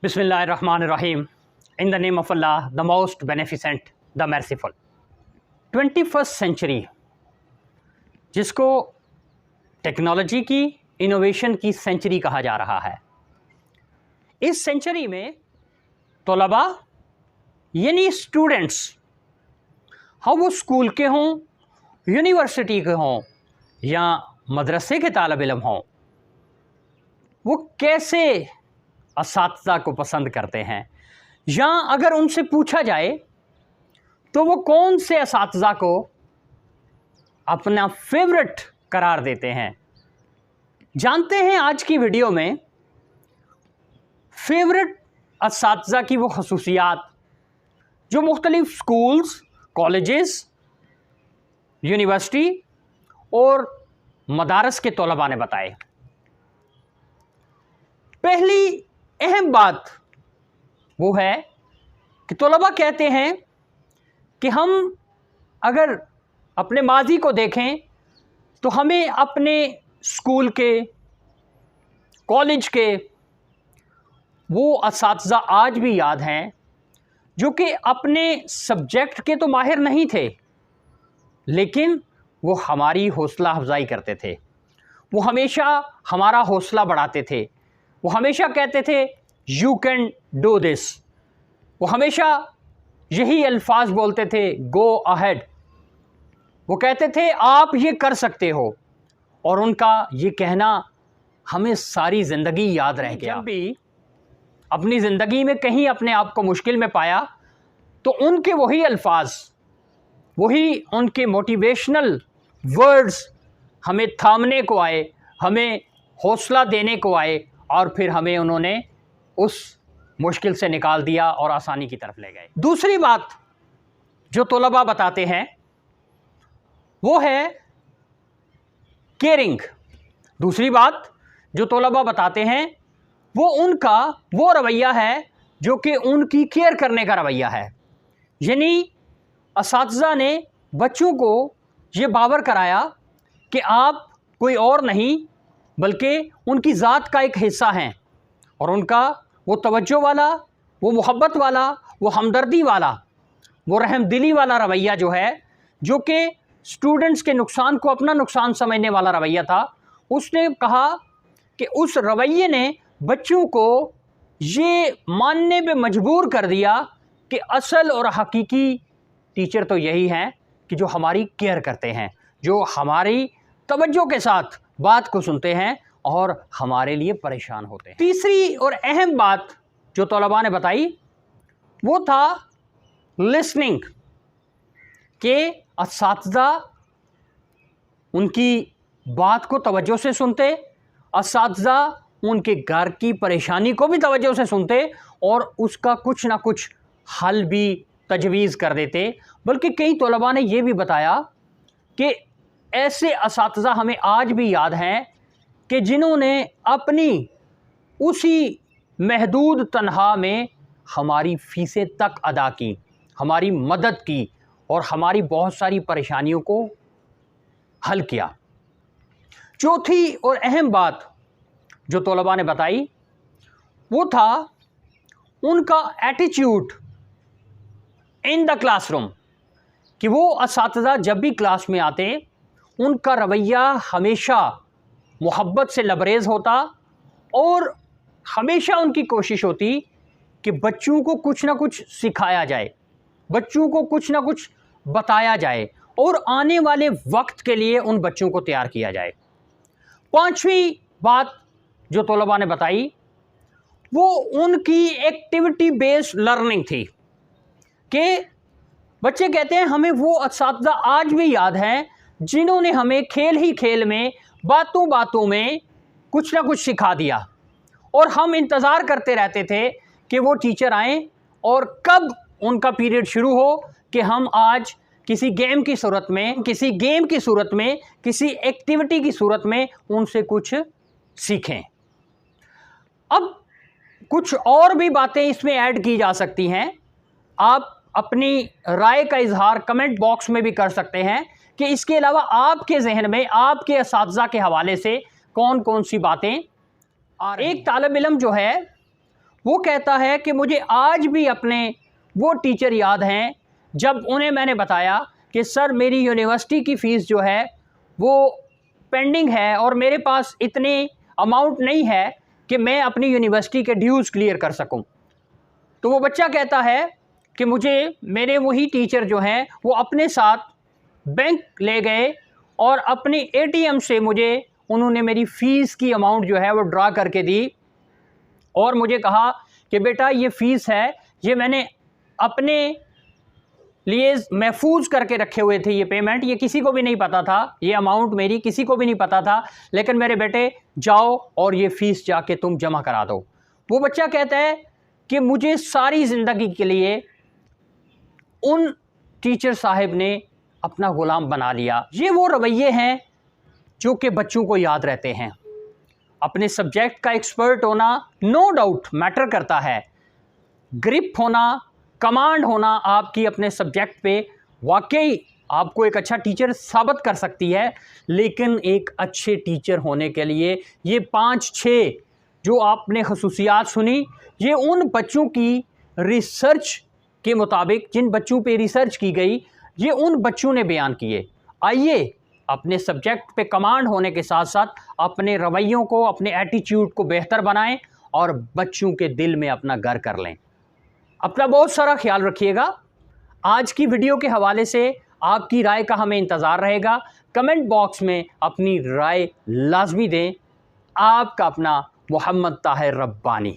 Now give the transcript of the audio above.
Bismillahirrahmanirrahim. In the name of Allah, the most beneficent, the merciful. 21st century, जिसको technology की innovation की century कहा जा रहा है, इस सेंचुरी में तलबा यानी स्टूडेंट्स, हाँ वो स्कूल के हों, यूनिवर्सिटी के हों या मदरसे के तालिब इल्म हों, वो कैसे असातिज़ा को पसंद करते हैं, या अगर उनसे पूछा जाए तो वो कौन से असातिज़ा को अपना फेवरेट करार देते हैं। जानते हैं आज की वीडियो में फेवरेट असातिज़ा की वो खसूसियात जो मुख्तलिफ स्कूल्स, कॉलेजेस, यूनिवर्सिटी और मदारस के तलबा ने बताए। पहली अहम बात वो है कि तलबा कहते हैं कि हम अगर अपने माजी को देखें तो हमें अपने स्कूल के, कॉलेज के वो असातिज़ा आज भी याद हैं जो कि अपने सब्जेक्ट के तो माहिर नहीं थे, लेकिन वो हमारी हौसला अफजाई करते थे, वो हमेशा हमारा हौसला बढ़ाते थे, वो हमेशा कहते थे यू कैन डू दिस, वो हमेशा यही अल्फाज बोलते थे गो अहेड, वो कहते थे आप ये कर सकते हो, और उनका ये कहना हमें सारी ज़िंदगी याद रह गया। जब भी अपनी ज़िंदगी में कहीं अपने आप को मुश्किल में पाया तो उनके वही अल्फाज, वही उनके मोटिवेशनल वर्ड्स हमें थामने को आए, हमें हौसला देने को आए, और फिर हमें उन्होंने उस मुश्किल से निकाल दिया और आसानी की तरफ ले गए। दूसरी बात जो तलबा बताते हैं वो है केयरिंग। दूसरी बात जो तलबा बताते हैं वो उनका वो रवैया है जो कि उनकी केयर करने का रवैया है। यानी असातिज़ा ने बच्चों को ये बावर कराया कि आप कोई और नहीं बल्कि उनकी ज़ात का एक हिस्सा हैं, और उनका वो तवज्जो वाला, वो मोहब्बत वाला, वो हमदर्दी वाला, वो रहमदिली वाला रवैया जो है, जो कि स्टूडेंट्स के नुकसान को अपना नुकसान समझने वाला रवैया था, उसने कहा कि उस रवैये ने बच्चों को ये मानने पे मजबूर कर दिया कि असल और हकीकी टीचर तो यही हैं कि जो हमारी केयर करते हैं, जो हमारी तवज्जो के साथ बात को सुनते हैं और हमारे लिए परेशान होते हैं। तीसरी और अहम बात जो तलबा ने बताई वो था लिसनिंग, के असातिज़ा उनकी बात को तवज्जो से सुनते, असातिज़ा उनके घर की परेशानी को भी तवज्जो से सुनते और उसका कुछ ना कुछ हल भी तजवीज़ कर देते। बल्कि कई तलबा ने यह भी बताया कि ऐसे असातिज़ा हमें आज भी याद हैं कि जिन्होंने अपनी उसी महदूद तनख्वाह में हमारी फ़ीसें तक अदा की, हमारी मदद की और हमारी बहुत सारी परेशानियों को हल किया। चौथी और अहम बात जो तलबा ने बताई वो था उनका एटीट्यूड इन द क्लासरूम, कि वो असातिज़ा जब भी क्लास में आते उनका रवैया हमेशा मोहब्बत से लबरेज़ होता और हमेशा उनकी कोशिश होती कि बच्चों को कुछ ना कुछ सिखाया जाए, बच्चों को कुछ ना कुछ बताया जाए और आने वाले वक्त के लिए उन बच्चों को तैयार किया जाए। पांचवी बात जो तलबा ने बताई वो उनकी एक्टिविटी बेस्ड लर्निंग थी, कि बच्चे कहते हैं हमें वो असातिज़ा आज भी याद हैं जिन्होंने हमें खेल ही खेल में, बातों बातों में कुछ ना कुछ सिखा दिया, और हम इंतज़ार करते रहते थे कि वो टीचर आएँ और कब उनका पीरियड शुरू हो कि हम आज किसी गेम की सूरत में, किसी एक्टिविटी की सूरत में उनसे कुछ सीखें। अब कुछ और भी बातें इसमें ऐड की जा सकती हैं, आप अपनी राय का इजहार कमेंट बॉक्स में भी कर सकते हैं कि इसके अलावा आपके जहन में आपके असातिज़ा के हवाले से कौन कौन सी बातें आ रही हैं। एक तालिब इल्म जो है वो कहता है कि मुझे आज भी अपने वो टीचर याद हैं जब उन्हें मैंने बताया कि सर मेरी यूनिवर्सिटी की फ़ीस जो है वो पेंडिंग है और मेरे पास इतने अमाउंट नहीं है कि मैं अपनी यूनिवर्सिटी के ड्यूज़ क्लियर कर सकूं। तो वो बच्चा कहता है कि मुझे मेरे वही टीचर जो हैं वो अपने साथ बैंक ले गए और अपनी एटीएम से मुझे उन्होंने मेरी फ़ीस की अमाउंट जो है वो ड्रा करके दी और मुझे कहा कि बेटा ये फ़ीस है, ये मैंने अपने लिए महफूज करके रखे हुए थे, ये पेमेंट, ये किसी को भी नहीं पता था, ये अमाउंट मेरी किसी को भी नहीं पता था, लेकिन मेरे बेटे जाओ और ये फ़ीस जाके तुम जमा करा दो। वो बच्चा कहता है कि मुझे सारी ज़िंदगी के लिए उन टीचर साहब ने अपना ग़ुलाम बना लिया। ये वो रवैये हैं जो कि बच्चों को याद रहते हैं। अपने सब्जेक्ट का एक्सपर्ट होना नो डाउट मैटर करता है, ग्रिप होना, कमांड होना आपकी अपने सब्जेक्ट पे वाकई आपको एक अच्छा टीचर साबित कर सकती है, लेकिन एक अच्छे टीचर होने के लिए ये 5-6 जो आपने खसूसियात सुनी, ये उन बच्चों की रिसर्च के मुताबिक, जिन बच्चों पे रिसर्च की गई, ये उन बच्चों ने बयान किए। आइए अपने सब्जेक्ट पे कमांड होने के साथ साथ अपने रवैयों को, अपने एटीट्यूड को बेहतर बनाएं और बच्चों के दिल में अपना घर कर लें। अपना बहुत सारा ख्याल रखिएगा। आज की वीडियो के हवाले से आपकी राय का हमें इंतज़ार रहेगा। कमेंट बॉक्स में अपनी राय लाजमी दें। आपका अपना मोहम्मद ताहिर रब्बानी।